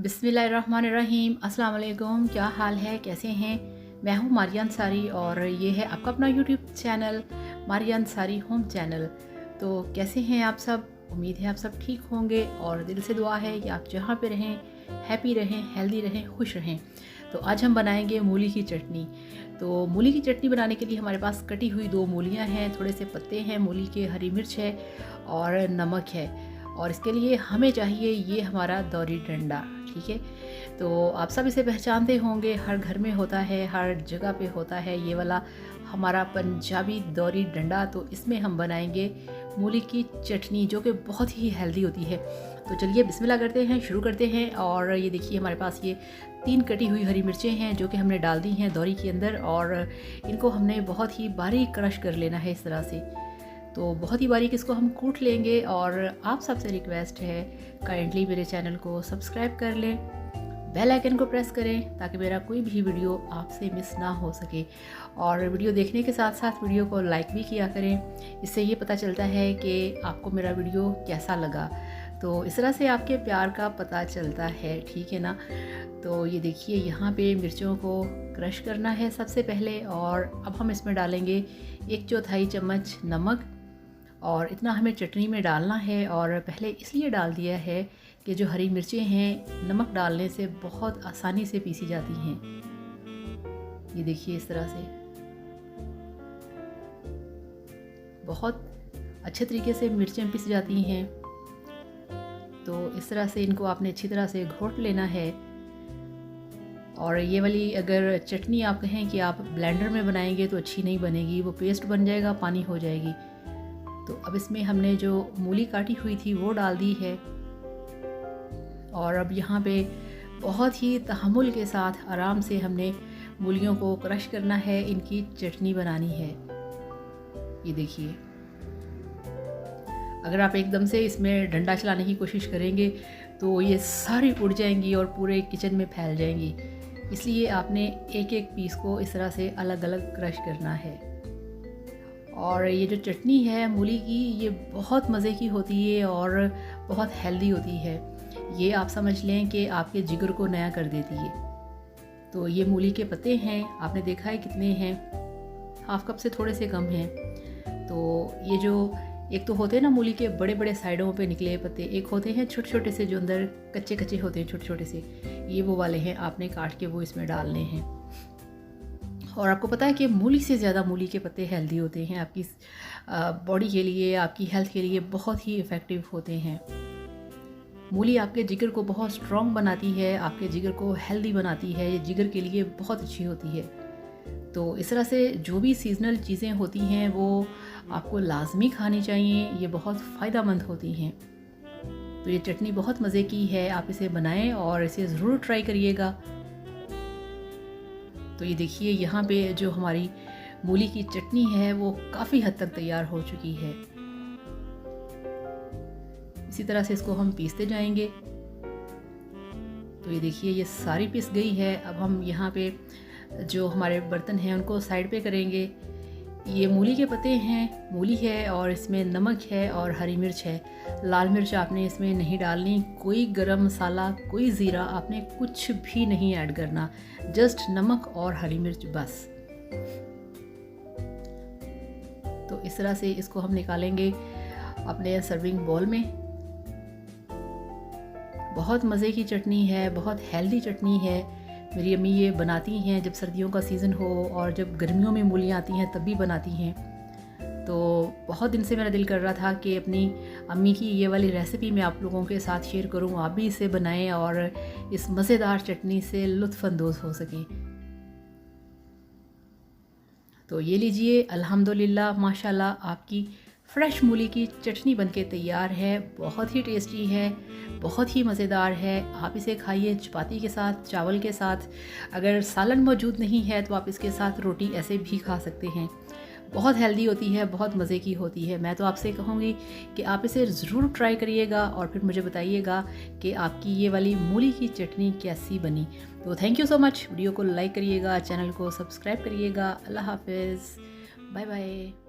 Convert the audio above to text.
बिस्मिल्लाहिर्रहमानिर्रहीम। अस्सलाम वालेकुम। क्या हाल है, कैसे हैं? मैं हूं मारिया अंसारी और ये है आपका अपना YouTube channel Maria Ansari home channel. तो कैसे हैं आप सब? उम्मीद है आप सब ठीक होंगे और दिल से दुआ है कि आप जहाँ पे रहें हैप्पी रहें, हेल्दी रहें, खुश रहें। तो आज हम बनाएंगे मूली की चटनी। तो मूली की चटनी बनाने के लिए हमारे पास कटी हुई 2 मूलियाँ हैं, थोड़े से पत्ते हैं मूली के, हरी मिर्च है और नमक है। और इसके लिए हमें चाहिए ये हमारा दौरी डंडा। ठीक है, तो आप सब इसे पहचानते होंगे, हर घर में होता है, हर जगह पे होता है ये वाला हमारा पंजाबी दौरी डंडा। तो इसमें हम बनाएंगे मूली की चटनी जो कि बहुत ही हेल्दी होती है। तो चलिए बिस्मिल्लाह करते हैं, शुरू करते हैं। और ये देखिए हमारे पास ये 3 कटी हुई हरी मिर्चें हैं जो कि हमने डाल दी हैं दौरी के अंदर और इनको हमने बहुत ही बारीक क्रश कर लेना है इस तरह से। तो बहुत ही बारीक इसको हम कूट लेंगे। और आप सबसे रिक्वेस्ट है काइंडली मेरे चैनल को सब्सक्राइब कर लें, बेल आइकन को प्रेस करें ताकि मेरा कोई भी वीडियो आपसे मिस ना हो सके। और वीडियो देखने के साथ साथ वीडियो को लाइक भी किया करें, इससे ये पता चलता है कि आपको मेरा वीडियो कैसा लगा। तो इस तरह से आपके प्यार का पता चलता है, ठीक है ना। तो ये देखिए यहाँ पे मिर्चों को क्रश करना है सबसे पहले। और अब हम इसमें डालेंगे 1/4 चम्मच नमक और इतना हमें चटनी में डालना है। और पहले इसलिए डाल दिया है कि जो हरी मिर्चें हैं नमक डालने से बहुत आसानी से पीसी जाती हैं। ये देखिए इस तरह से बहुत अच्छे तरीके से मिर्चें पिस जाती हैं। तो इस तरह से इनको आपने अच्छी तरह से घोट लेना है। और ये वाली अगर चटनी आप कहें कि आप ब्लेंडर में बनाएंगे तो अच्छी नहीं बनेगी, वो पेस्ट बन जाएगा, पानी हो जाएगी। तो अब इसमें हमने जो मूली काटी हुई थी वो डाल दी है। और अब यहाँ पे बहुत ही तहम्मुल के साथ आराम से हमने मूलियों को क्रश करना है, इनकी चटनी बनानी है। ये देखिए अगर आप एकदम से इसमें डंडा चलाने की कोशिश करेंगे तो ये सारी उड़ जाएंगी और पूरे किचन में फैल जाएंगी। इसलिए आपने एक एक पीस को इस तरह से अलग अलग क्रश करना है। और ये जो चटनी है मूली की ये बहुत मज़े की होती है और बहुत हेल्दी होती है। ये आप समझ लें कि आपके जिगर को नया कर देती है। तो ये मूली के पत्ते हैं, आपने देखा है कितने हैं, 1/2 कप से थोड़े से कम हैं। तो ये जो एक तो होते हैं ना मूली के बड़े बड़े साइडों पे निकले पत्ते, एक होते हैं छोटे छोटे से जो अंदर कच्चे कच्चे होते हैं छोटे छोटे से, ये वो वाले हैं, आपने काट के वो इसमें डालने हैं। और आपको पता है कि मूली से ज़्यादा मूली के पत्ते हेल्दी होते हैं, आपकी बॉडी के लिए, आपकी हेल्थ के लिए बहुत ही इफ़ेक्टिव होते हैं। मूली आपके जिगर को बहुत स्ट्रॉन्ग बनाती है, आपके जिगर को हेल्दी बनाती है, ये जिगर के लिए बहुत अच्छी होती है। तो इस तरह से जो भी सीजनल चीज़ें होती हैं वो आपको लाजमी खानी चाहिए, ये बहुत फ़ायदेमंद होती हैं। तो ये चटनी बहुत मज़े की है, आप इसे बनाएं और इसे ज़रूर ट्राई करिएगा। तो ये देखिए यहाँ पे जो हमारी मूली की चटनी है वो काफ़ी हद तक तैयार हो चुकी है। इसी तरह से इसको हम पीसते जाएंगे। तो ये देखिए ये सारी पिस गई है। अब हम यहाँ पे जो हमारे बर्तन हैं उनको साइड पे करेंगे। ये मूली के पत्ते हैं, मूली है और इसमें नमक है और हरी मिर्च है। लाल मिर्च आपने इसमें नहीं डालनी, कोई गरम मसाला, कोई ज़ीरा आपने कुछ भी नहीं ऐड करना, जस्ट नमक और हरी मिर्च बस। तो इस तरह से इसको हम निकालेंगे अपने सर्विंग बाउल में। बहुत मज़े की चटनी है, बहुत हेल्दी चटनी है। मेरी अम्मी ये बनाती हैं जब सर्दियों का सीज़न हो और जब गर्मियों में मूलियाँ आती हैं तब भी बनाती हैं। तो बहुत दिन से मेरा दिल कर रहा था कि अपनी अम्मी की ये वाली रेसिपी मैं आप लोगों के साथ शेयर करूं, आप भी इसे बनाएं और इस मज़ेदार चटनी से लुत्फ़अंदोज़ हो सकें। तो ये लीजिए, अल्हम्दुलिल्लाह माशाल्लाह आपकी फ्रेश मूली की चटनी बनके तैयार है। बहुत ही टेस्टी है, बहुत ही मज़ेदार है। आप इसे खाइए चपाती के साथ, चावल के साथ। अगर सालन मौजूद नहीं है तो आप इसके साथ रोटी ऐसे भी खा सकते हैं। बहुत हेल्दी होती है, बहुत मज़े की होती है। मैं तो आपसे कहूँगी कि आप इसे ज़रूर ट्राई करिएगा और फिर मुझे बताइएगा कि आपकी ये वाली मूली की चटनी कैसी बनी। तो thank you so much. Video को लाइक करिएगा, चैनल को सब्सक्राइब करिएगा। अल्लाह हाफिज़, बाय बाय।